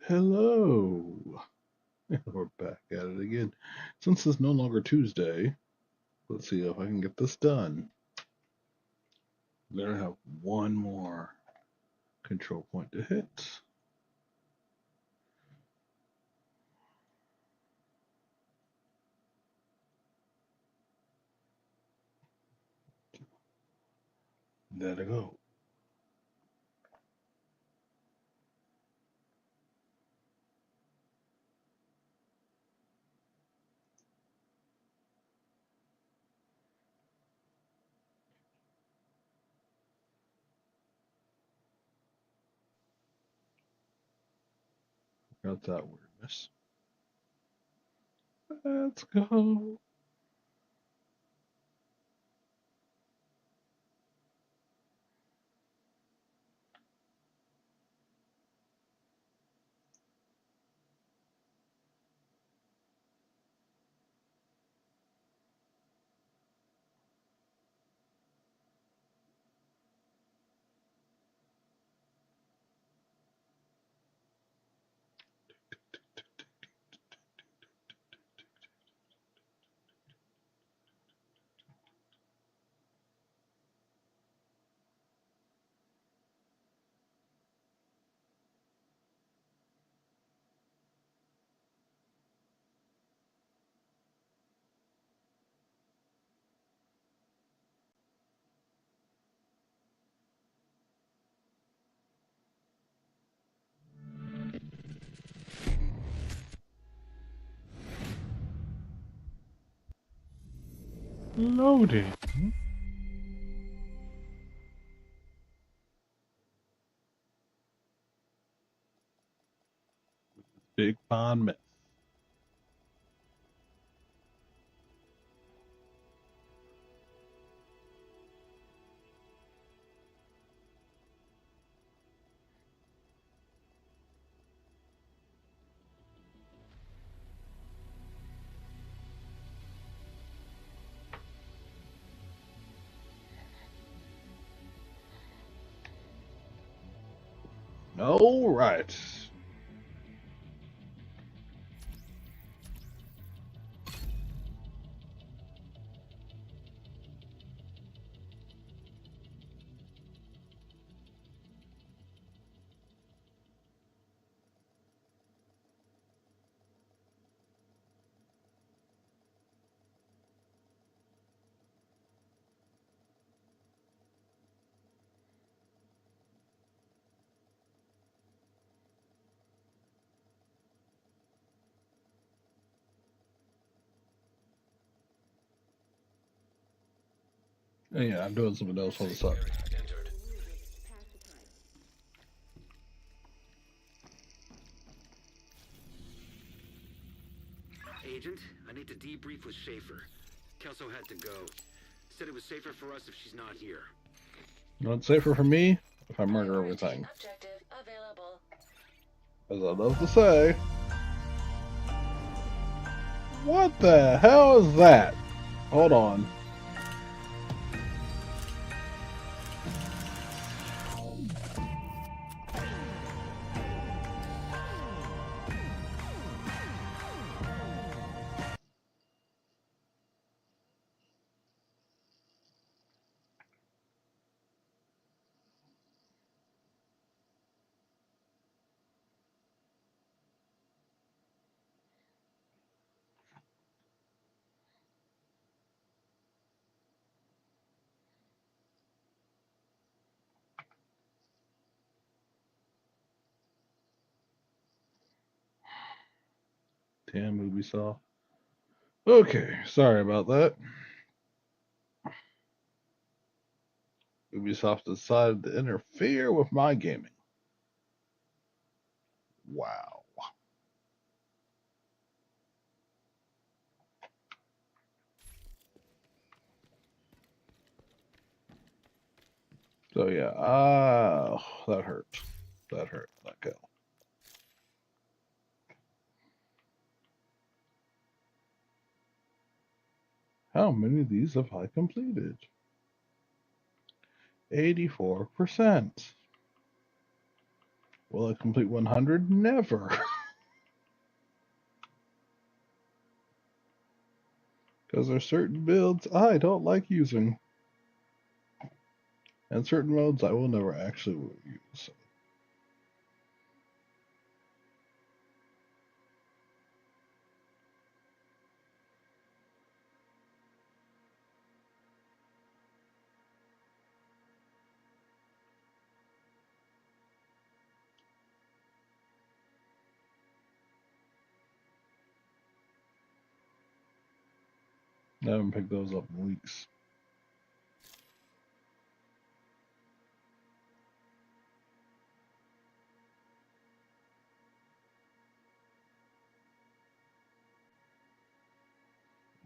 Hello. We're back at it again. Since it's no longer Tuesday, let's see if I can get this done. Then I have one more control point to hit. There to go. Got that weirdness. Let's go. Loading. Big Pond Myth. All right. Yeah, I'm doing something else on the side. Agent, I need to debrief with Schaefer. Kelso had to go. Said it was safer for us if she's not here. You know what's safer for me? If I murder everything. Objective available. As I love to say. What the hell is that? Hold on. Damn Ubisoft. Okay, sorry about that. Ubisoft decided to interfere with my gaming. Wow. So yeah, that hurt. That hurt. That kill. How many of these have I completed? 84%. Will I complete 100? Never. Because there's certain builds I don't like using. And certain modes I will never actually use. I haven't picked those up in weeks.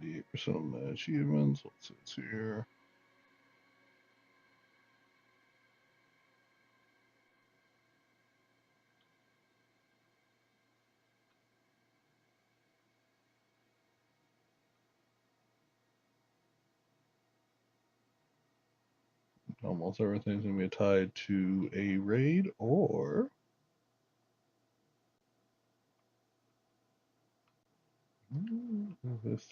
The 8% of my achievements. What's it here? Almost everything's going to be tied to a raid or this.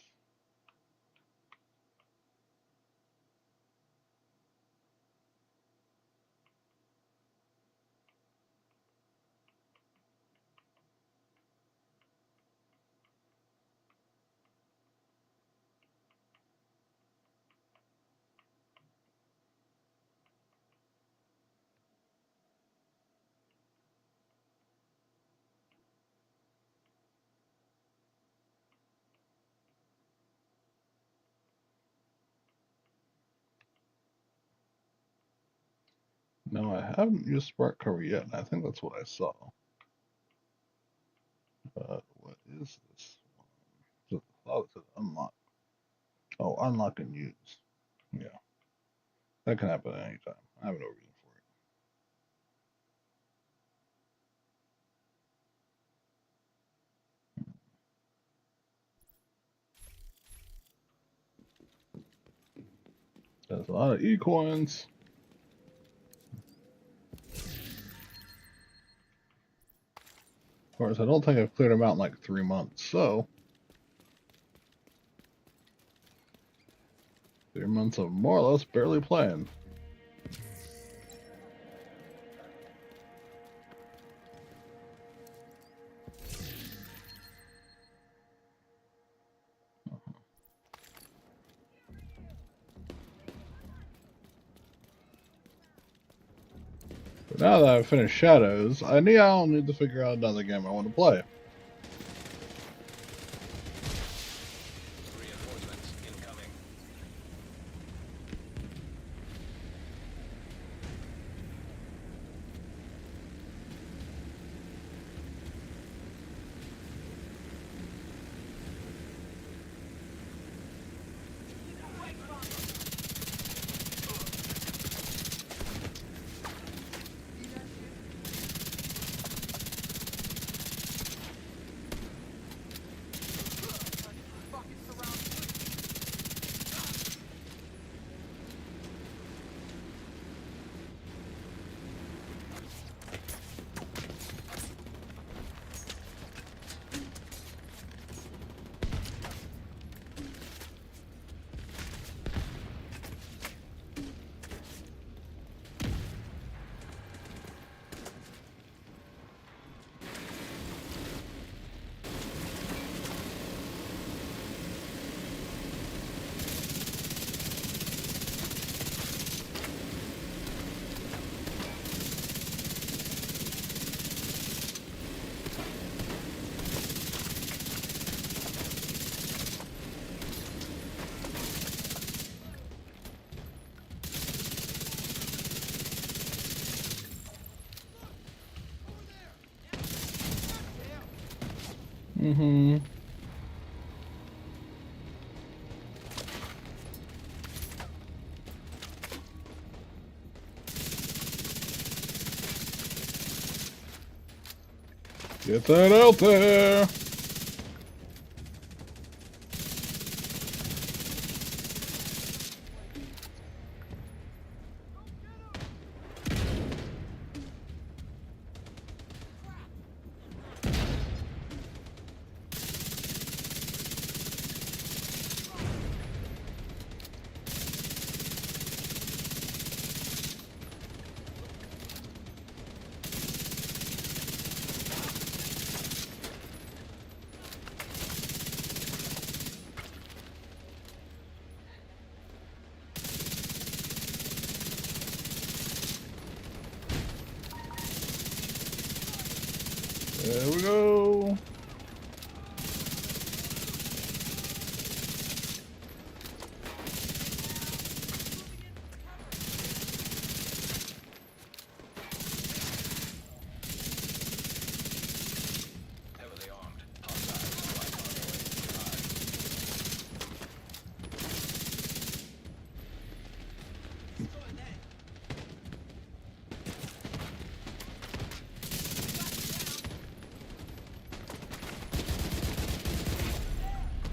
No, I haven't used Spark Cover yet, and I think that's what I saw. But what is this one? Oh, it says unlock. Oh, unlock and use. Yeah, that can happen at any time. I have no reason for it. There's a lot of E-coins. Of course, I don't think I've cleared them out in like 3 months, so 3 months of more or less barely playing. But now that I've finished Shadows, I don't need to figure out another game I want to play. Reinforcements incoming. Mm-hmm. Get that out there! There we go. Heavily armed. Hostile supply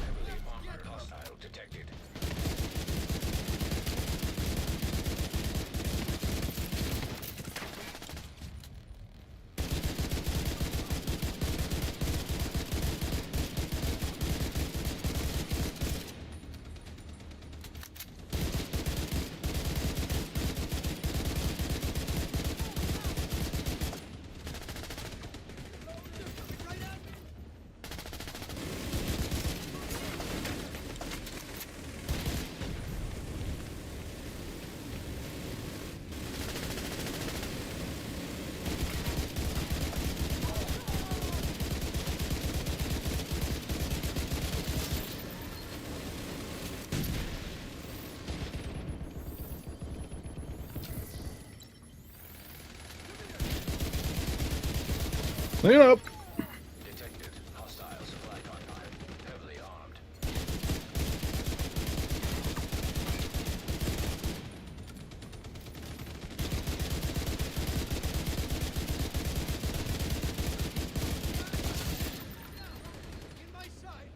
heavily armored. Hostile detected. Clean up. Detected. Hostile supply convoy. Heavily armed. In my sight!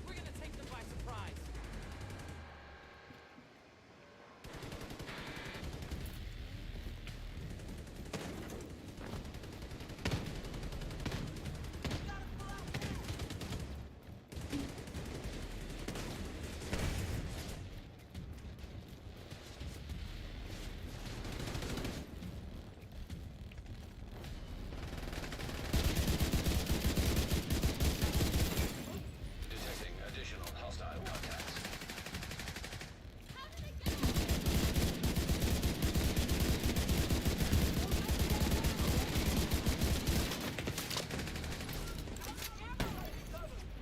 We're gonna take them by surprise. Detecting additional hostile contacts.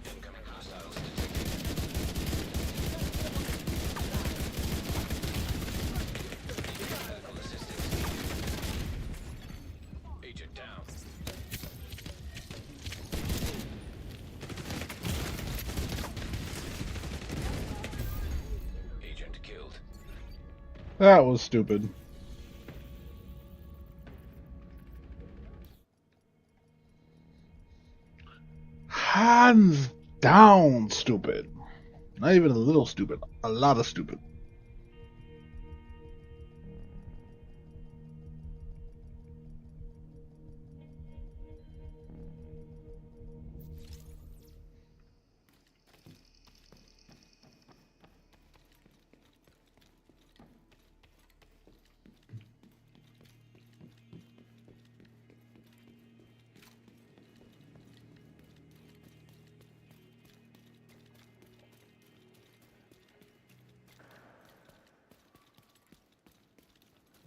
Incoming hostiles detected. Medical assistance. Agent down. Agent killed. That was stupid. Hands down stupid. Not even a little stupid. A lot of stupid.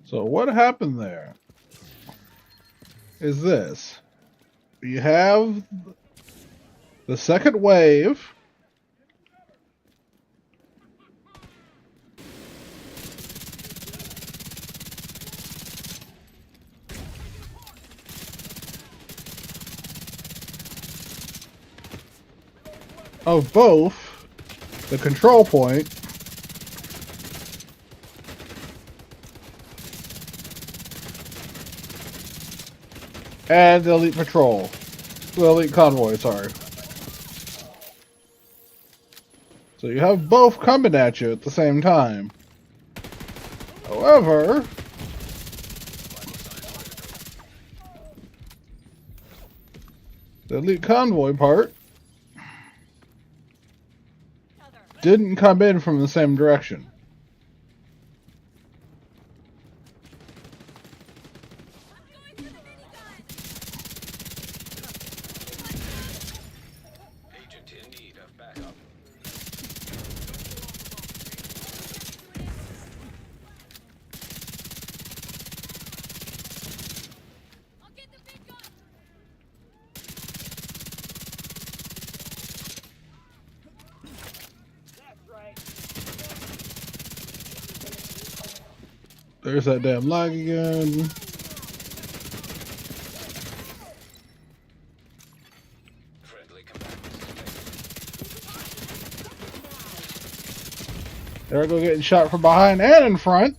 So what happened there is this. You have the second wave. Of both the control point and the elite patrol. The elite convoy, sorry. So you have both coming at you at the same time. However, the elite convoy part didn't come in from the same direction. Agent in need of backup. I'll get the big gun! There's that damn lag again. Friendly combatants. There I go getting shot from behind and in front.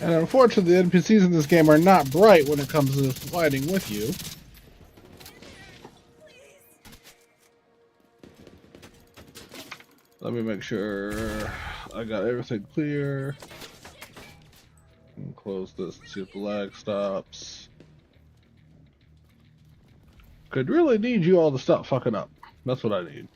And unfortunately, the NPCs in this game are not bright when it comes to fighting with you. Let me make sure I got everything clear. And close this and see if the lag stops. Could really need you all to stop fucking up. That's what I need.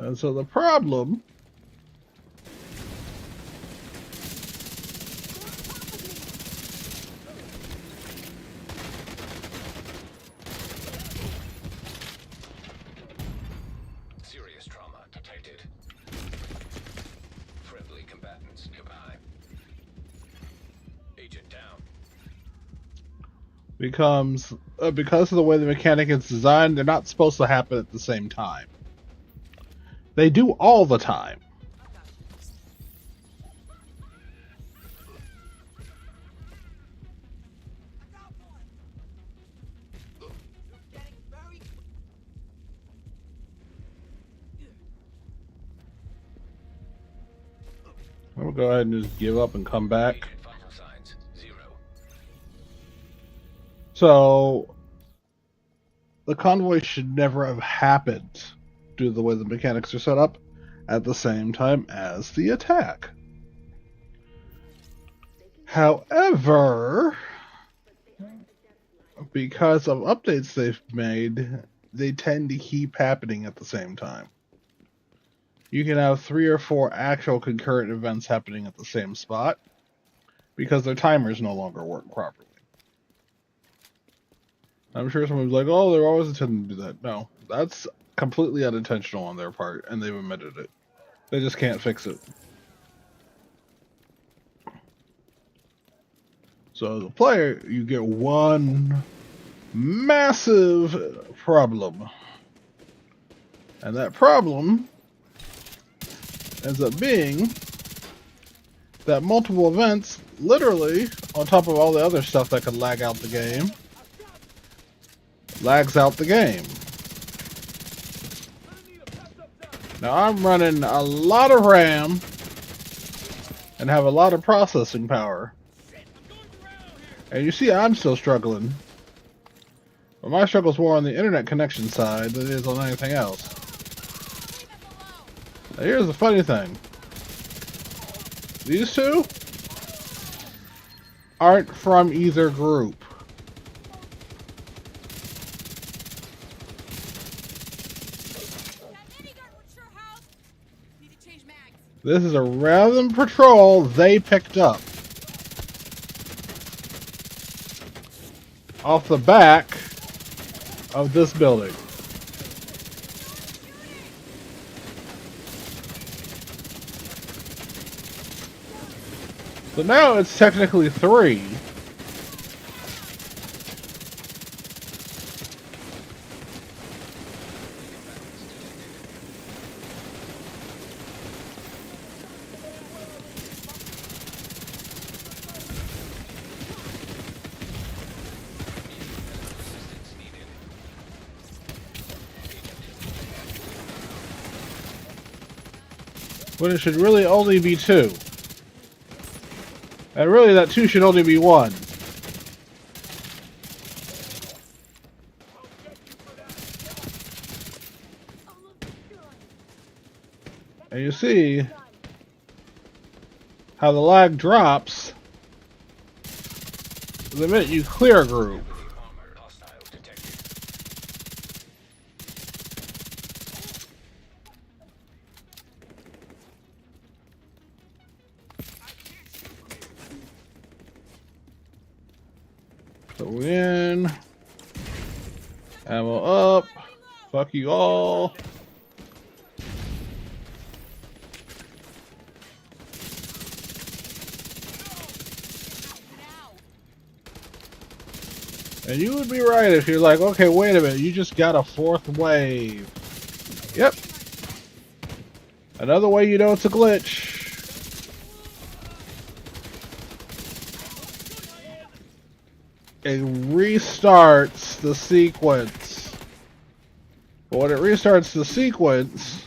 And so the problem Serious trauma detected. Friendly combatants nearby. Agent down. becomes because of the way the mechanic is designed, they're not supposed to happen at the same time. They do all the time. I'm gonna go ahead and just give up and come back. Agent vital signs 0. So the convoy should never have happened due to the way the mechanics are set up at the same time as the attack. However, because of updates they've made, they tend to keep happening at the same time. You can have 3 or 4 actual concurrent events happening at the same spot because their timers no longer work properly. I'm sure someone's like, oh, they're always intending to do that. No, that's completely unintentional on their part, and they've admitted it. They just can't fix it. So as a player, you get one massive problem. And that problem ends up being that multiple events, literally, on top of all the other stuff that could lag out the game, lags out the game. Now I'm running a lot of RAM and have a lot of processing power. And you see I'm still struggling. But my struggle's more on the internet connection side than it is on anything else. Now here's the funny thing. These two aren't from either group. This is a random patrol they picked up off the back of this building. So now it's technically 3. when it should really only be 2. And really that 2 should only be 1. And you see how the lag drops the minute you clear a group. So in, ammo up, fuck you all. And you would be right if you're like, okay, wait a minute, you just got a 4th wave. Yep. Another way you know it's a glitch. It restarts the sequence. But when it restarts the sequence,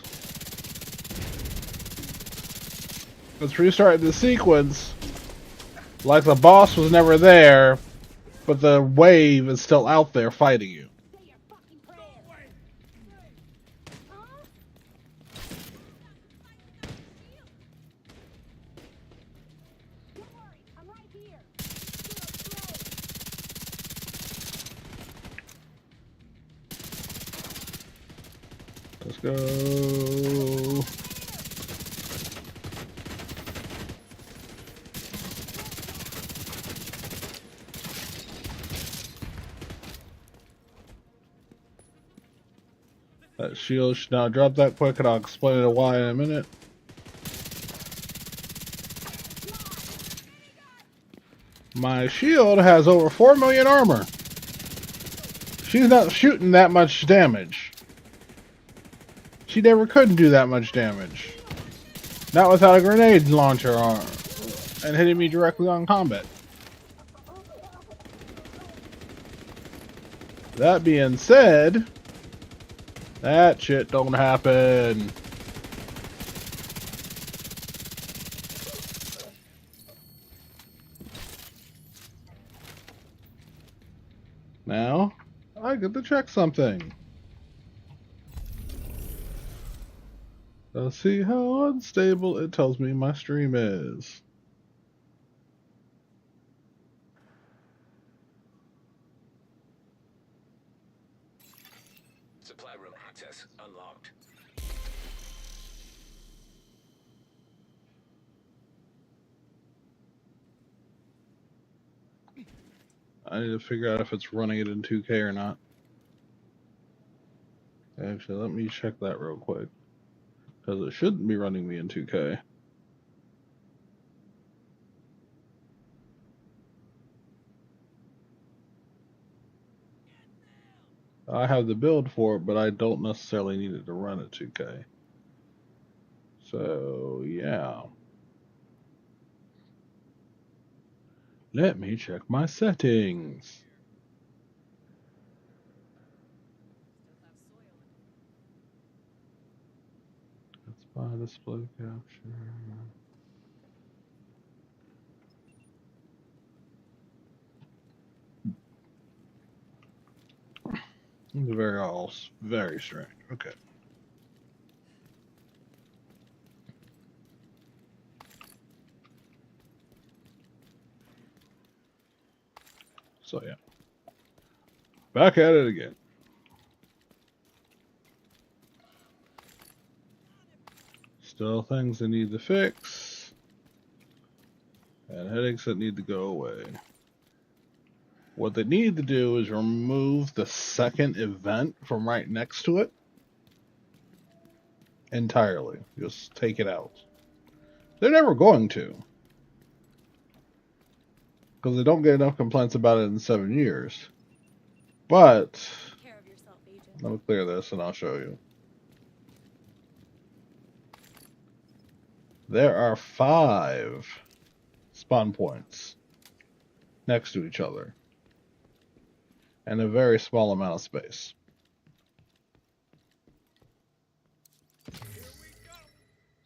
it's restarting the sequence like the boss was never there, but the wave is still out there fighting you. Let's go. That shield should not drop that quick, and I'll explain why in a minute. My shield has over 4 million armor. She's not shooting that much damage. She never could do that much damage. Not without a grenade launcher and hitting me directly on combat. That being said, that shit don't happen. Now, I get to check something. Let's see how unstable it tells me my stream is. Supply room access unlocked. I need to figure out if it's running it in 2K or not. Actually, let me check that real quick. Because it shouldn't be running me in 2K. I have the build for it, but I don't necessarily need it to run at 2K. So, yeah. Let me check my settings. Let's buy display capture. Very strange. Okay. So yeah. Back at it again. Still things that need to fix. And headaches that need to go away. What they need to do is remove the second event from right next to it entirely. Just take it out. They're never going to. Because they don't get enough complaints about it in 7 years. But, Take care of yourself, Agent. let me clear this and I'll show you. There are 5 spawn points next to each other. And a very small amount of space.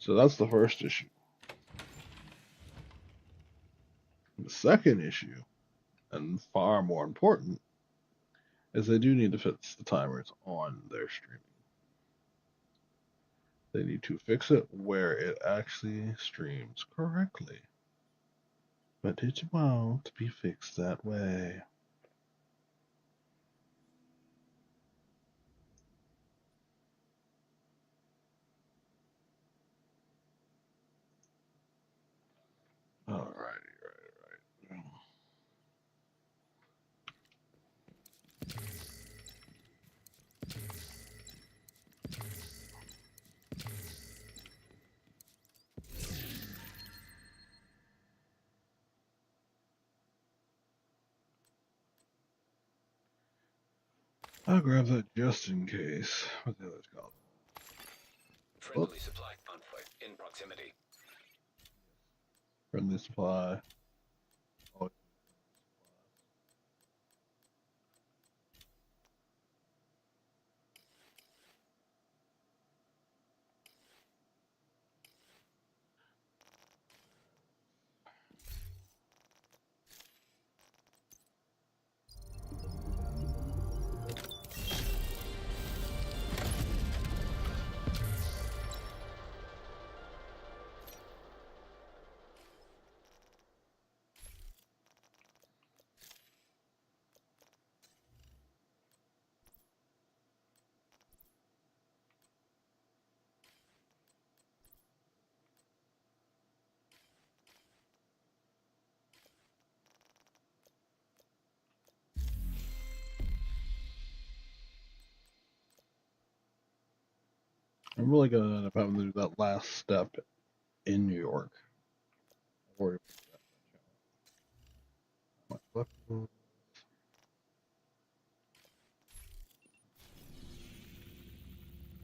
So that's the first issue. The second issue, and far more important, is they do need to fix the timers on their streaming. They need to fix it where it actually streams correctly. But it won't be fixed that way. Alrighty, right. I'll grab that just in case. What the hell is it called? Friendly supply convoy in proximity. Friendly supply. Oh, I'm really gonna end up having to do that last step in New York. Don't worry about that.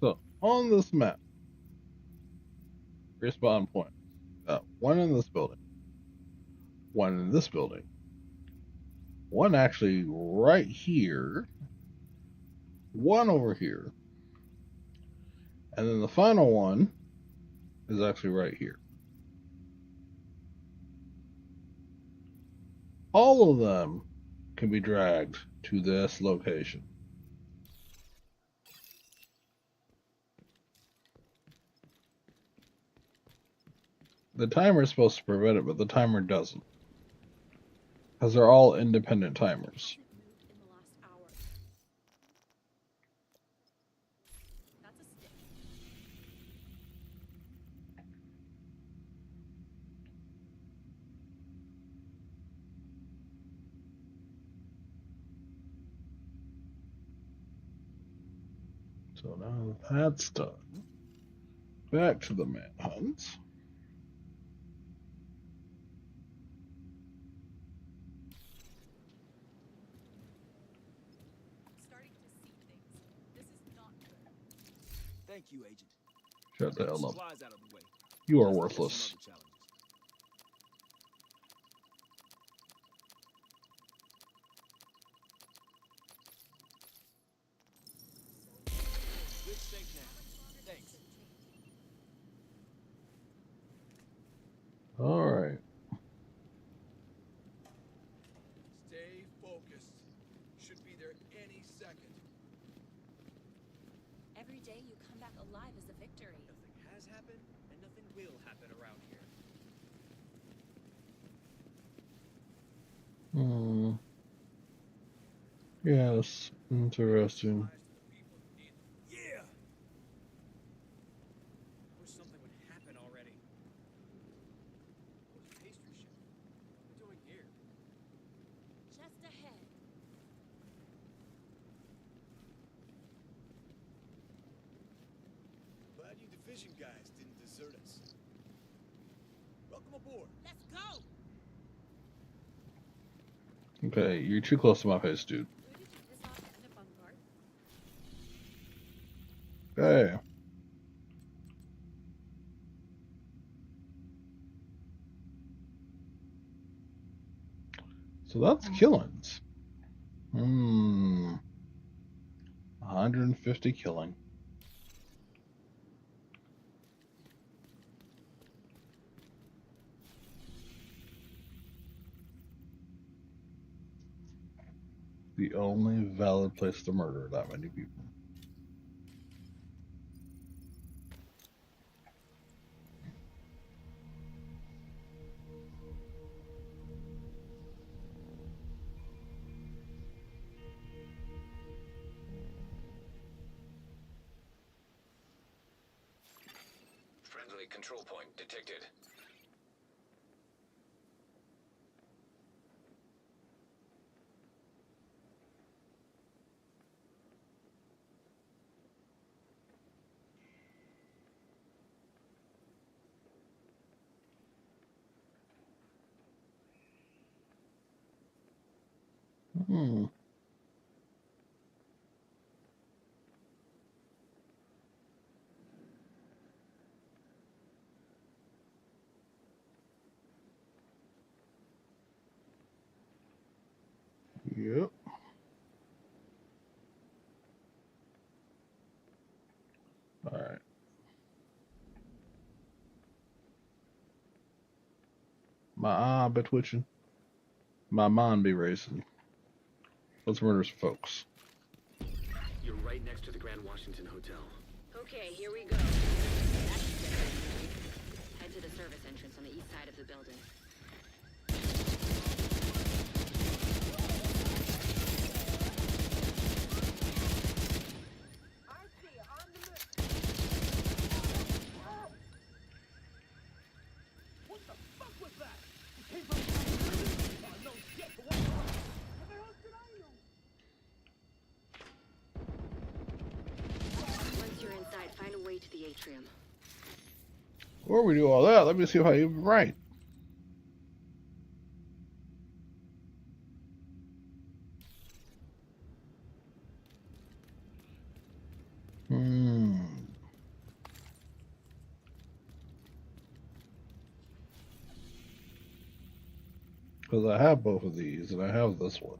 So on this map, respawn point. One in this building, one in this building, one actually right here, one over here, and then the final one is actually right here. All of them can be dragged to this location. The timer is supposed to prevent it, but the timer doesn't. Because they're all independent timers. Hasn't moved in the last hour. That's a stick. So now that that's done, back to the manhunt. Starting to see things. This is not good. Thank you, Agent. Shut the hell up. Supplies out of the way. You are Let's worthless. get some other challenges. Good safe now. Thanks. Alright. Stay focused. Should be there any second. Every day you come back alive is a victory. Nothing has happened, and nothing will happen around here. Yes, interesting. Yeah! I wish something would happen already. Where's the pastry chef? What are we doing here? Just ahead. Glad you division guys didn't desert us. Welcome aboard. Let's go! Okay, you're too close to my face, dude. Who did you piss off to end up on guard? Okay. So that's killings. 150 killing. the only valid place to murder that many people. Friendly control point detected. Hmm. Yep. All right. My eye be twitching. My mind be racing. Let's murder some folks. You're right next to the Grand Washington Hotel. Okay, here we go. That's it. Head to the service entrance on the east side of the building. What the fuck was that? It came from... Oh, no shit. What the hell did I know? Once you're inside, find a way to the atrium. Before we do all that, let me see if I even right. Because I have both of these, and I have this one.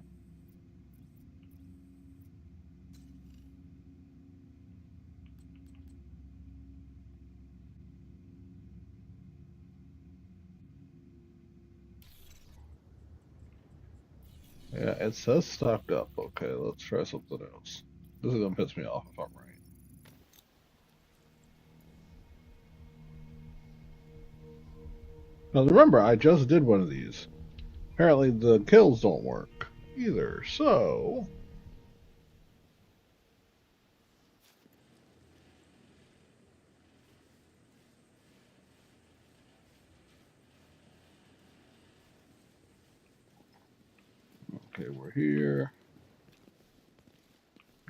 Yeah, it says stocked up. Okay, let's try something else. This is gonna piss me off if I'm right. Now remember, I just did one of these. Apparently the kills don't work either, so... Okay, we're here.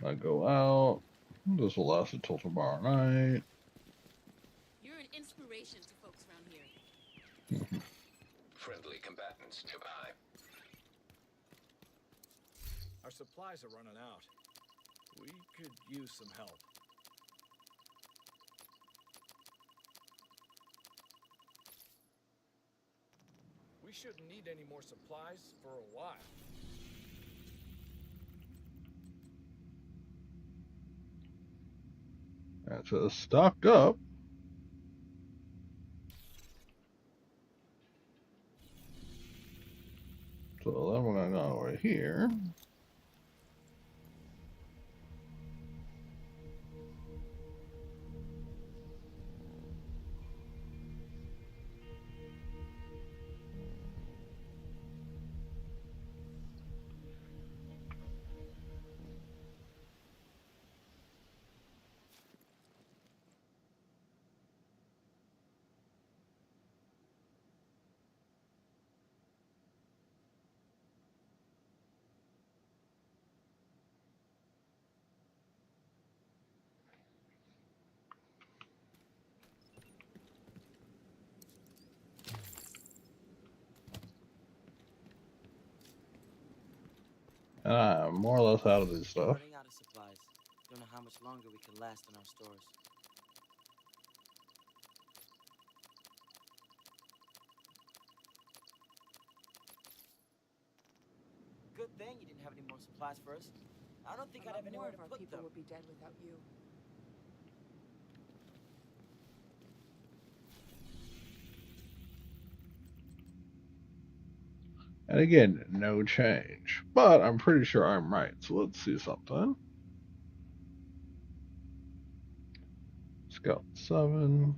I go out. This will last until tomorrow night. You're an inspiration to folks around here. Friendly combatants nearby. Our supplies are running out. We could use some help. We shouldn't need any more supplies for a while. That's stocked up. So then we're gonna go over here. And I'm more or less out of this stuff. Running out of supplies. Don't know how much longer we can last in our stores. Good thing you didn't have any more supplies for us. I don't think I'd have anywhere More to of our put people them. would be dead without you. And again, no change. But I'm pretty sure I'm right. So let's see something. Scout 7.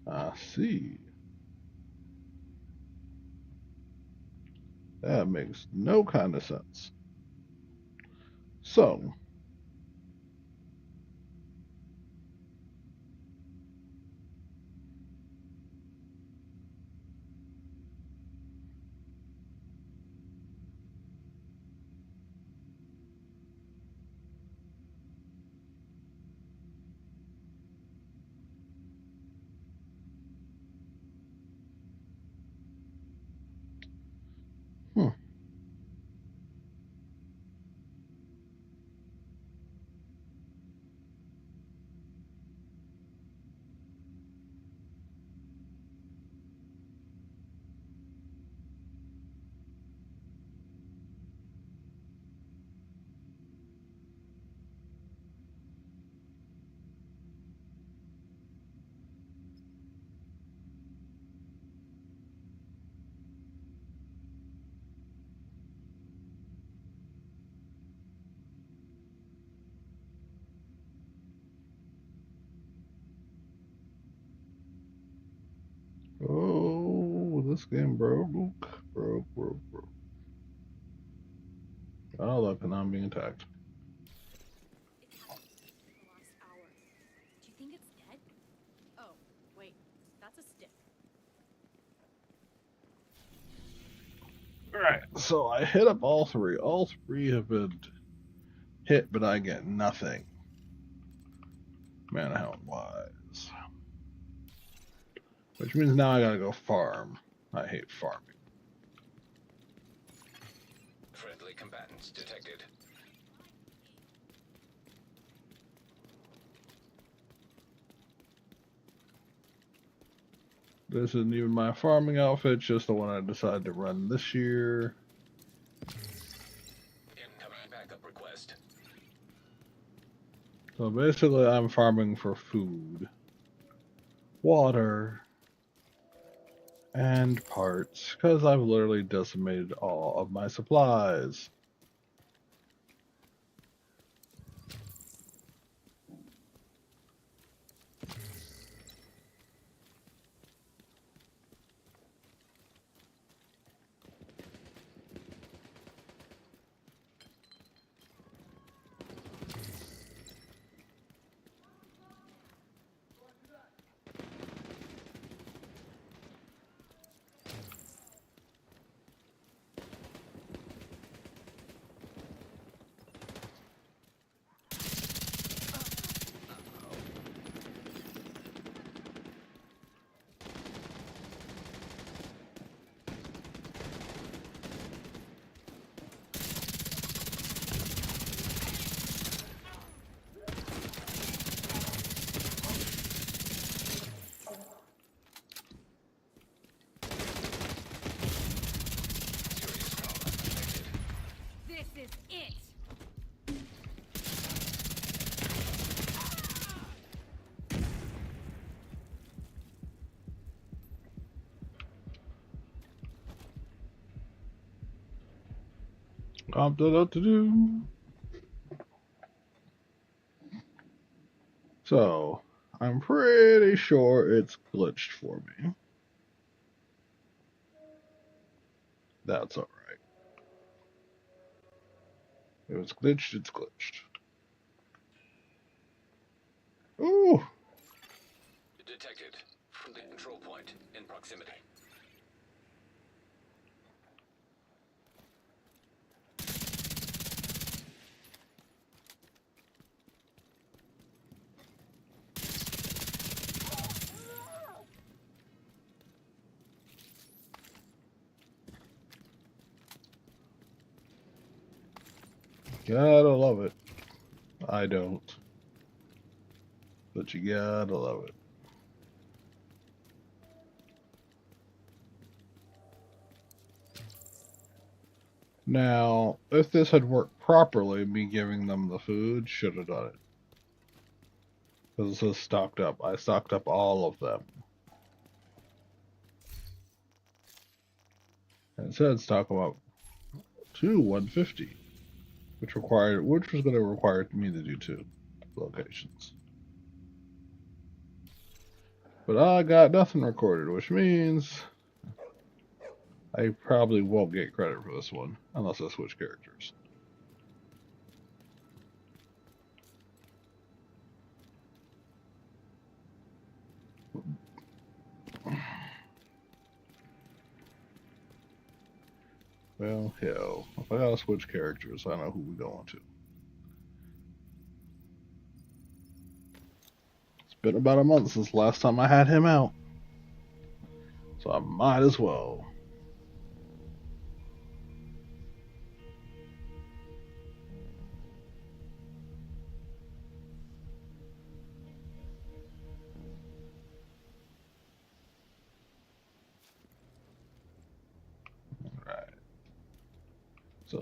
I see. That makes no kind of sense. So, hmm. Oh, this game broke. Broke. Oh, look, and I'm being attacked. It happened in the last hour. Do you think it's dead? Oh, wait. That's a stick. Alright, so I hit up all three. All three have been hit, but I get nothing. Mana Hound wise. Which means now I gotta go farm. I hate farming. Friendly combatants detected. This isn't even my farming outfit, just the one I decided to run this year. Incoming backup request. So basically, I'm farming for food, water, and parts, because I've literally decimated all of my supplies. This is it! So, I'm pretty sure it's glitched for me. That's alright. If it's glitched, it's glitched. Ooh. Detected. From the control point in proximity. Gotta love it. I don't. But you gotta love it. Now, if this had worked properly, me giving them the food should have done it. Because this is stocked up. I stocked up all of them. And it said stock them up to 150. Which was going to require me to do 2 locations. But I got nothing recorded, which means I probably won't get credit for this one unless I switch characters. Well, hell, if I gotta switch characters, I know who we're going to. It's been about a month since the last time I had him out, so I might as well. Alright.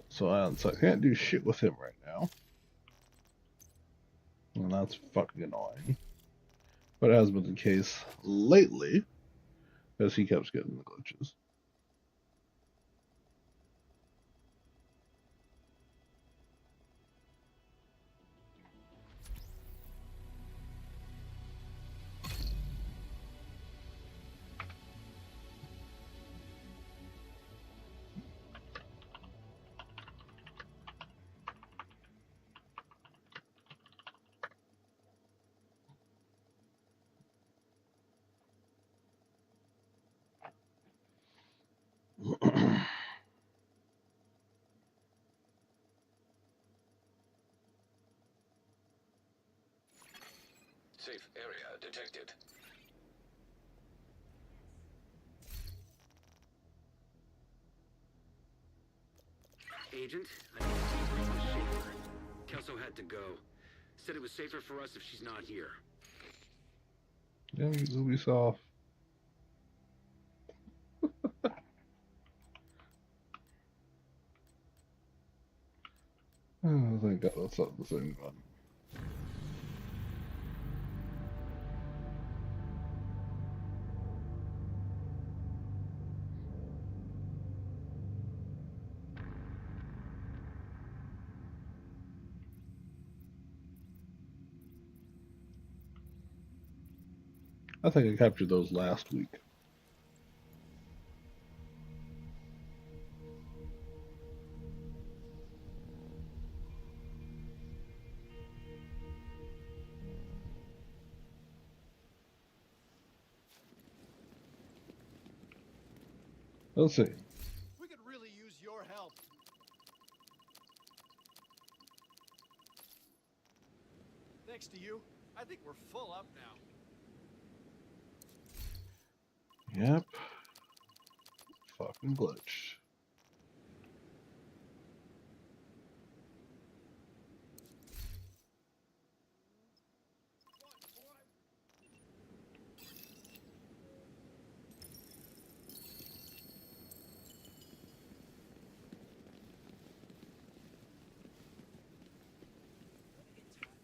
So I can't do shit with him right now. And that's fucking annoying. But it has been the case lately, as he keeps getting the glitches. Safe area detected. Agent, I need to debrief with Schaefer. Kelso had to go. Said it was safer for us if she's not here. Yeah, Ubisoft. Oh, thank God that's not the same gun. I think I captured those last week. Let's see. We could really use your help. Thanks to you, I think we're full up now. Yep. Fucking glitch.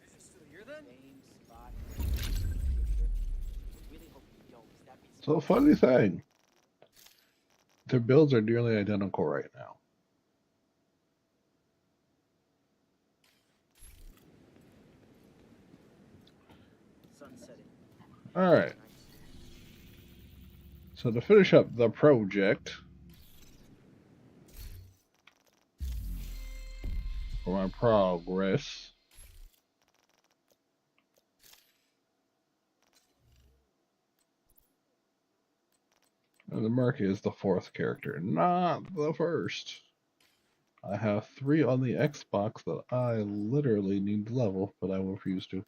Is it still here then? Same spot. Really hope you don't, 'cause that'd be So funny thing. Their builds are nearly identical right now. sunsetting. Alright. So to finish up the project, for my progress, And the Murky is the 4th character, not the 1st. I have 3 on the Xbox that I literally need to level, but I refuse to.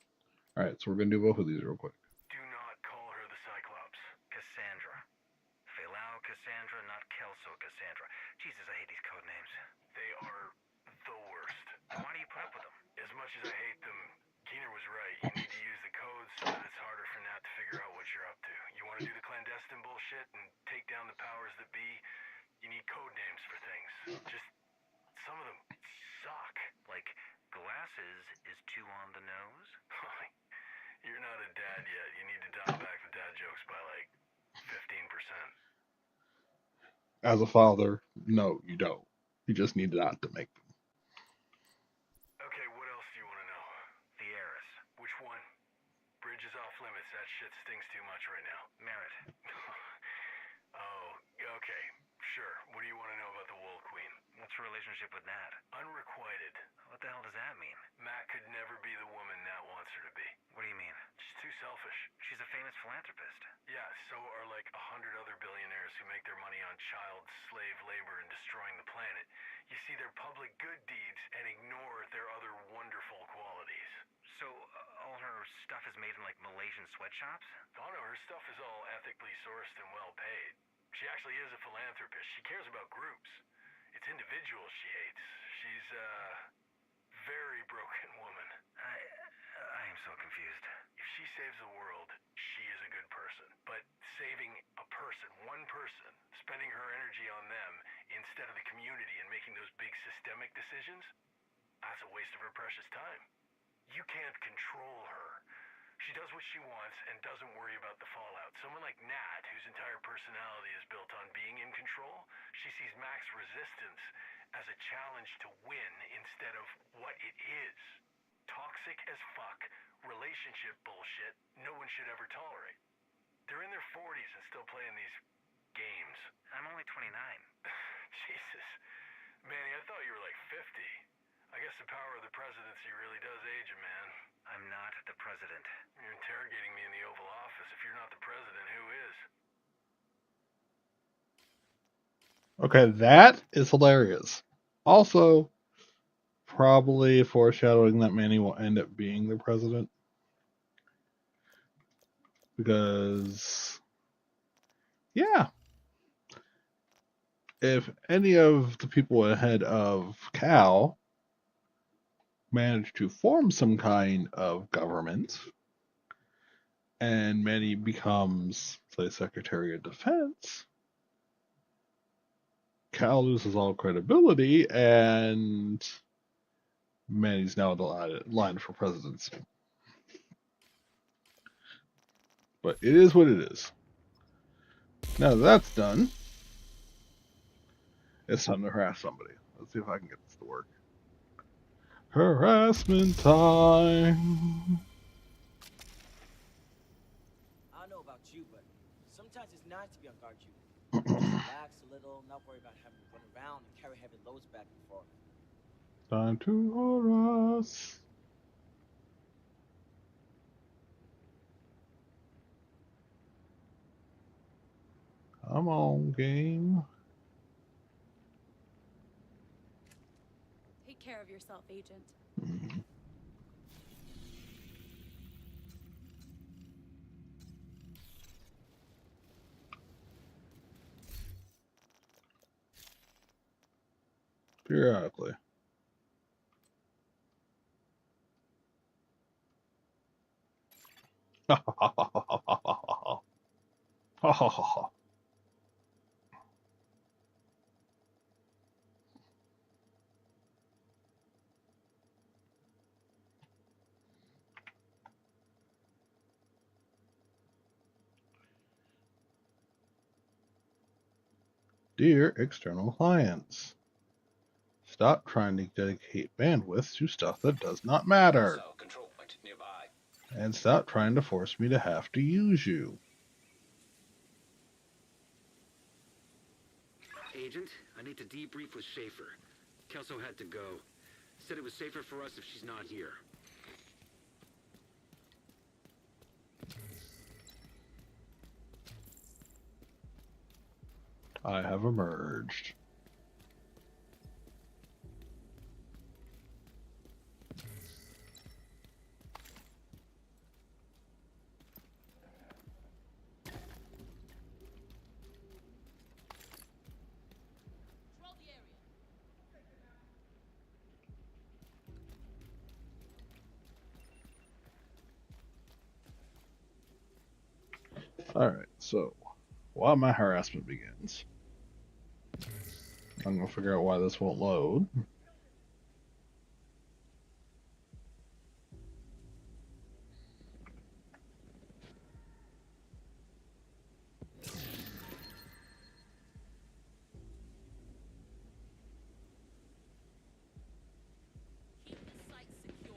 Alright, so we're gonna do both of these real quick. Do not call her the Cyclops. Cassandra. Falau Cassandra, not Kelso Cassandra. Jesus, I hate these code names. They are the worst. Why do you put up with them? As much as I hate them, Keener was right. You need to use the codes so that it's harder for Nat to figure out what you're up to. You want to do the clandestine bullshit and take down the powers that be? You need code names for things. Just some of them suck. Like glasses is too on the nose. You're not a dad yet. You need to dial back the dad jokes by like 15%. As a father, no, you don't. You just need not to make them. Okay, what else do you want to know? The heiress. Which one? Bridge is off limits. That shit stings too much right now. Merritt. Oh, okay. Sure. What do you want to know about the Wool Queen? What's her relationship with Nat? Unrequited. What the hell does that mean? Matt could never be the woman Nat wants her to be. What do you mean? She's too selfish. She's a famous philanthropist. Yeah, so are like 100 other billionaires who make their money on child slave labor and destroying the planet. You see their public good deeds and ignore their other wonderful qualities. So all her stuff is made in like Malaysian sweatshops? Oh no, her stuff is all ethically sourced and well paid. She actually is a philanthropist. She cares about groups. It's individuals she hates. She's a very broken woman. I am so confused. If she saves the world, she is a good person. But saving a person, one person, spending her energy on them instead of the community and making those big systemic decisions, that's a waste of her precious time. You can't control her. She does what she wants and doesn't worry about the fallout. Someone like Nat, whose entire personality is built on being in control, she sees Mac's resistance as a challenge to win instead of what it is. Toxic as fuck, relationship bullshit no one should ever tolerate. They're in their 40s and still playing these games. I'm only 29. Jesus. Manny, I thought you were like 50. I guess the power of the presidency really does age a man. I'm not the president. You're interrogating me in the Oval Office. If you're not the president, who is? Okay, that is hilarious. Also, probably foreshadowing that Manny will end up being the president. Because, yeah. If any of the people ahead of Cal manage to form some kind of government, and Manny becomes, say, Secretary of Defense, Cal loses all credibility, and Manny's now the line for presidency. But it is what it is. Now that that's done, it's time to harass somebody. Let's see if I can get this to work. Harassment time. I don't know about you, but sometimes it's nice to be on guard duty. Relax a little, not worry about having to run around and carry heavy loads back and forth. Time to harass. Come on, game. Take care of yourself, Agent. Periodically. Dear external clients, stop trying to dedicate bandwidth to stuff that does not matter. So, control point nearby. And stop trying to force me to have to use you. Agent, I need to debrief with Schaefer. Kelso had to go. Said it was safer for us if she's not here. I have emerged. Control the area. Alright, so while my harassment begins, I'm going to figure out why this won't load. Keep the site secure.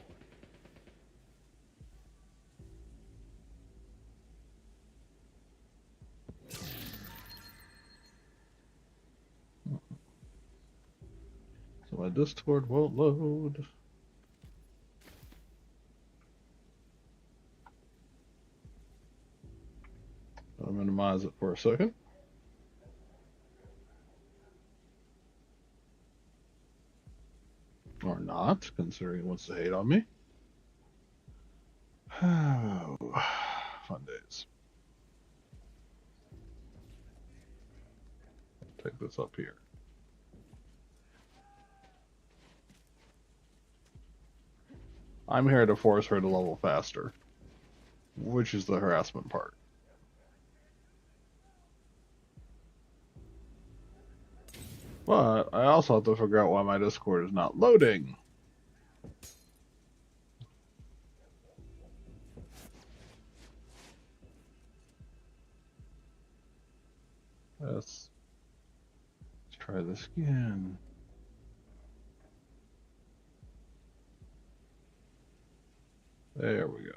So my Discord won't load. I'll minimize it for a second. Or not, considering it wants to hate on me. Oh, fun days. Take this up here. I'm here to force her to level faster, which is the harassment part. But I also have to figure out why my Discord is not loading. Let's try this again. There we go.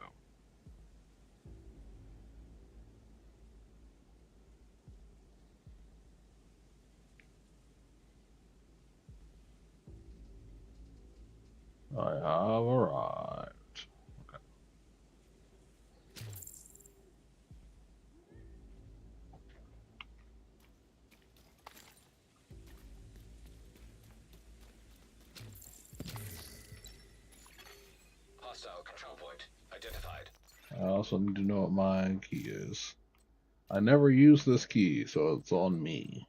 I have arrived. Okay. Hostile control point identified. I also need to know what my key is. I never use this key, so it's on me.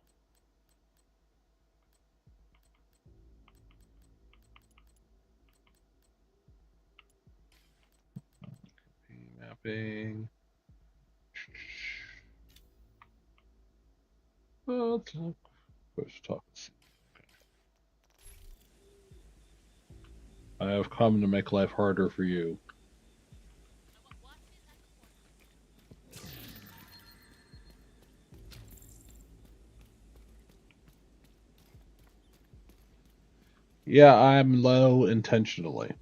Mapping. Push talk. I have come to make life harder for you. Yeah, I'm low intentionally.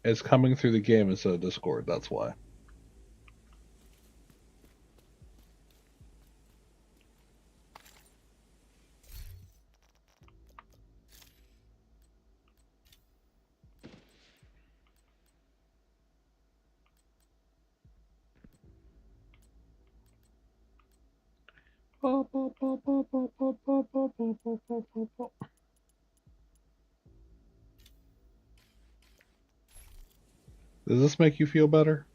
It's coming through the game instead of Discord, that's why. Does this make you feel better?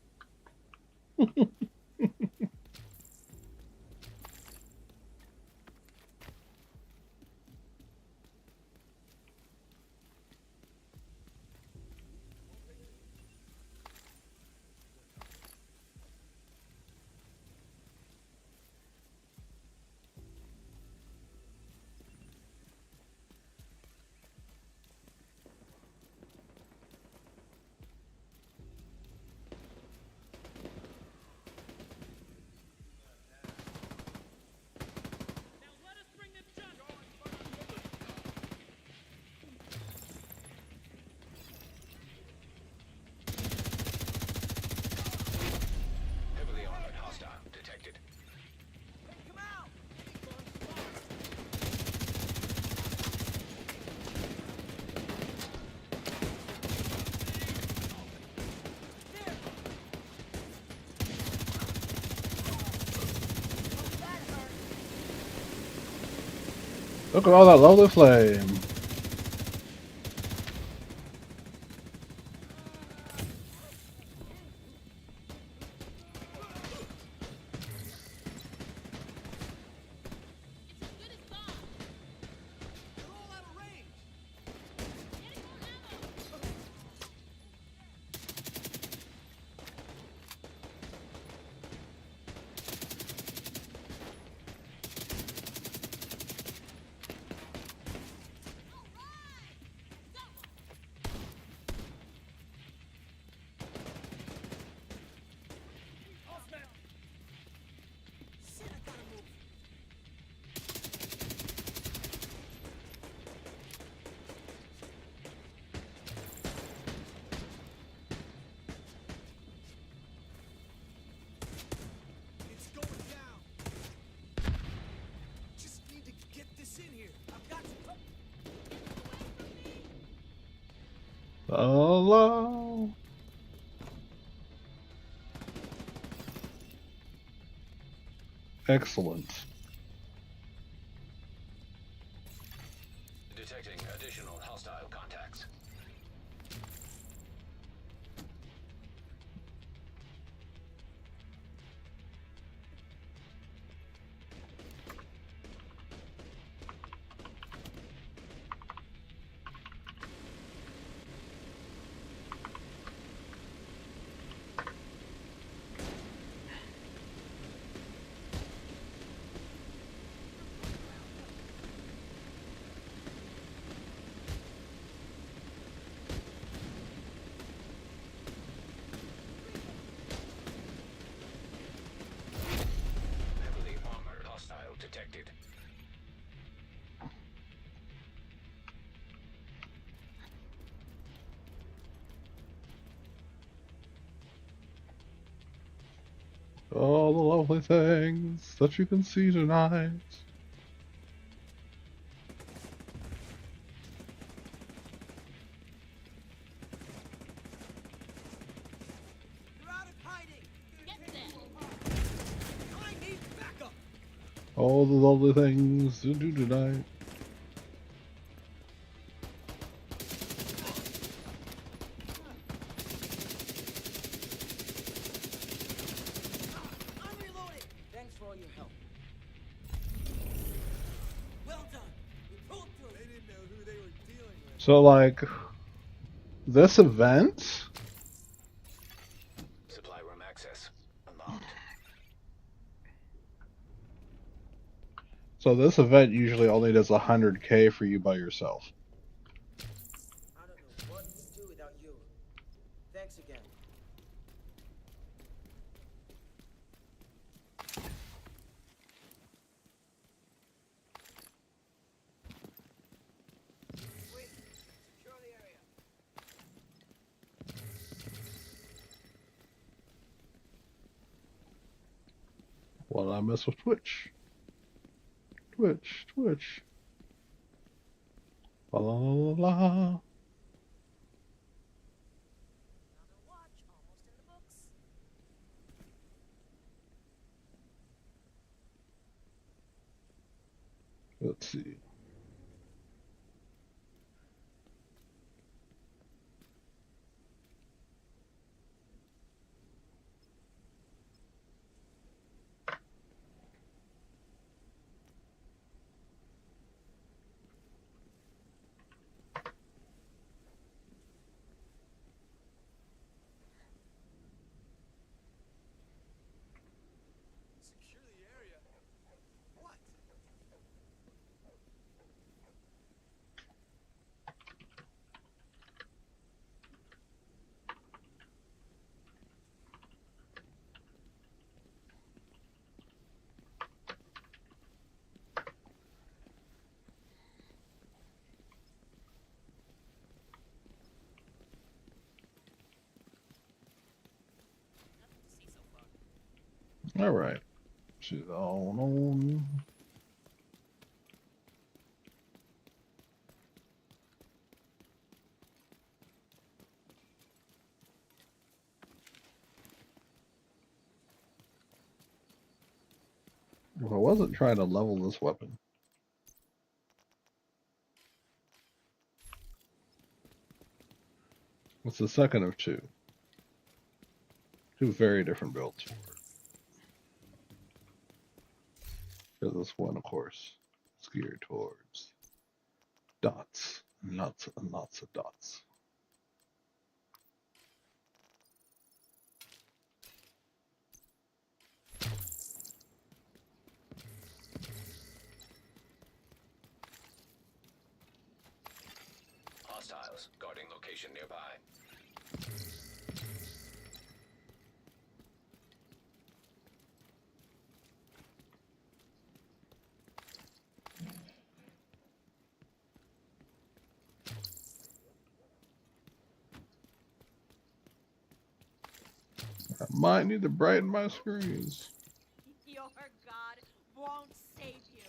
Look at all that lovely flame. They're all out of range. Oh, snap. Shit, I gotta move. It's going down. Just need to get this in here. I've got you. Hello. Excellent. Detecting additional hostile contacts. Heavily armored hostile detected. All the lovely things that you can see tonight. You're out of hiding. Get them. I need backup. All the lovely things to do tonight. I'm reloading. Thanks for all your help. Well done. We pulled through. They didn't know who they were dealing with. So, like, this event, Supply room access unlocked. so this event usually only does 100K for you by yourself. I don't know what to do without you. Thanks again. Wait, secure the area. Well, I mess with Twitch. Twitch. La la la la. Another watch almost in the books. Let's see. Secure the area. What? Nothing to see so far. All right. She's on. If I wasn't trying to level this weapon. It's the second of two. Two very different builds. Because this one, of course, is geared towards dots. Lots and lots of dots. Hostiles guarding location nearby. I might need to brighten my screens. Your god won't save you.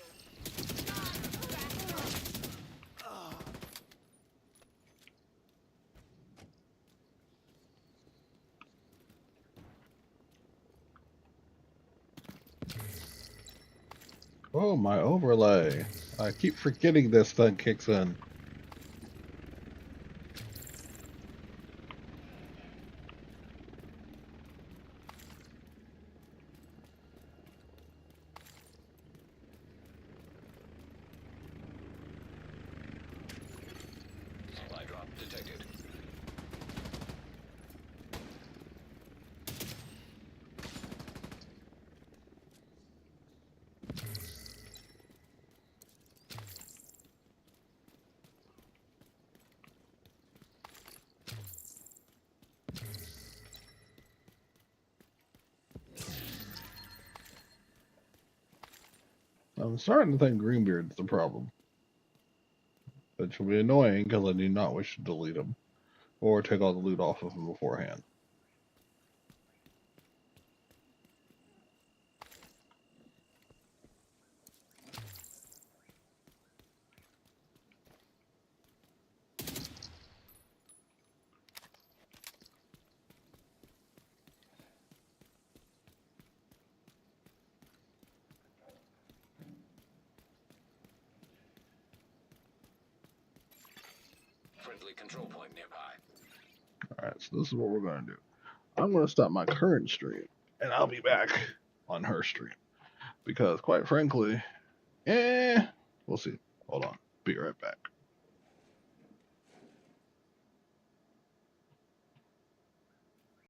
Oh, my overlay. I keep forgetting this thing kicks in. Supply drop detected. I'm starting to think Greenbeard's the problem. Which will be annoying because I do not wish to delete him or take all the loot off of him beforehand. Friendly control point nearby. Alright, so this is what we're going to do. I'm going to stop my current stream, and I'll be back on her stream. Because, quite frankly, we'll see. Hold on. Be right back.